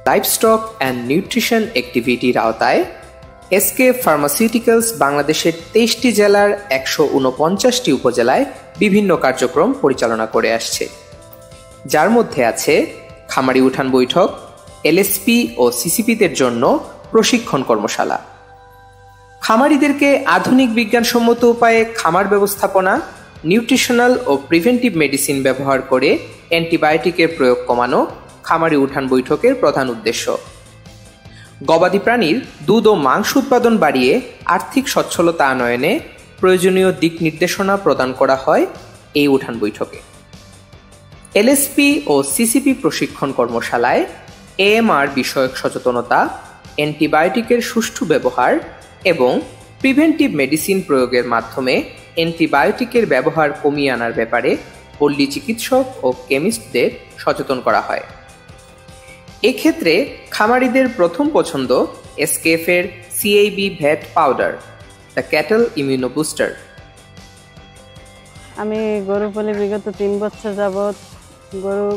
Livestock and nutrition অ্যাক্টিভিটির আওতায় SK pharmaceuticals বাংলাদেশের 23টি জেলার 149টি উপজেলায় বিভিন্ন কার্যক্রম পরিচালনা করে আসছে, যার মধ্যে আছে খামারি উঠান বৈঠক, এলএসপি ও সিসিপিদের জন্য প্রশিক্ষণ কর্মশালা, খামারিদেরকে আধুনিক বিজ্ঞানসম্মত উপায়ে খামার ব্যবস্থাপনা, নিউট্রিশনাল ও প্রিভেন্টিভ মেডিসিন ব্যবহার করে অ্যান্টিবায়োটিকের প্রয়োগ কমানো খামারি উঠান বৈঠকের প্রধান উদ্দেশ্য। গবাদি প্রাণীর দুধ ও মাংস উৎপাদন বাড়িয়ে আর্থিক সচ্ছলতা আনয়নে প্রয়োজনীয় দিক নির্দেশনা প্রদান করা হয় এই উঠান বৈঠকে। এলএসপি ও সিসিপি প্রশিক্ষণ কর্মশালায় এএমআর বিষয়ক সচেতনতা, অ্যান্টিবায়োটিকের সুষ্ঠু ব্যবহার এবং প্রিভেন্টিভ মেডিসিন প্রয়োগের মাধ্যমে অ্যান্টিবায়োটিকের ব্যবহার কমিয়ে আনার ব্যাপারে পল্লী চিকিৎসক ও কেমিস্টদের সচেতন করা হয়। এক্ষেত্রে খামারিদের প্রথম পছন্দ এসকেএফের CAB vet powder, the cattle immuno booster. আমি গরু পালি বিগত 3 বছর যাবৎ। গরু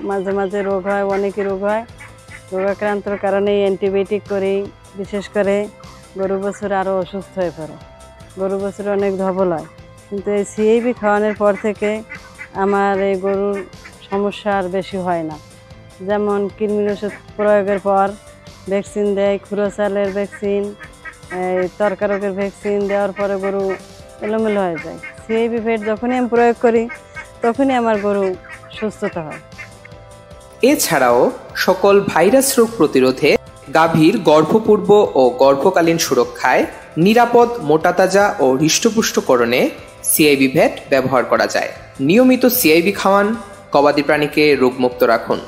মাঝে মাঝে রোগ হয়, অনেকই রোগ হয়। রোগাক্রান্তর কারণে অ্যান্টিবায়োটিক করি, বিশেষ করে গরু বছর আরও অসুস্থ হয়ে পড়ে, গরু বছরে অনেক ধবল হয়। কিন্তু এই সিএবি খাওয়ানোর পর থেকে আমার এই গরুর সমস্যা আর বেশি হয় না। যেমন কৃমির ওষুধ প্রয়োগের পর ভ্যাকসিন দেয়, খুরোচালের ভ্যাকসিন, তরকা রোগের ভ্যাকসিন দেওয়ার পরে গরু এলোমেলো হয়ে যায়। সিএবি ভেট যখনই আমি প্রয়োগ করি তখনই আমার গরু সুস্থতা হয়। এছাড়াও সকল ভাইরাস রোগ প্রতিরোধে, গাভীর গর্ভপূর্ব ও গর্ভকালীন সুরক্ষায়, নিরাপদ মোটাতাজা ও হৃষ্টপুষ্টকরণে সিআইবি ভ্যাট ব্যবহার করা যায়। নিয়মিত সিআইবি খাওয়ান, গবাদি প্রাণীকে রোগমুক্ত রাখুন।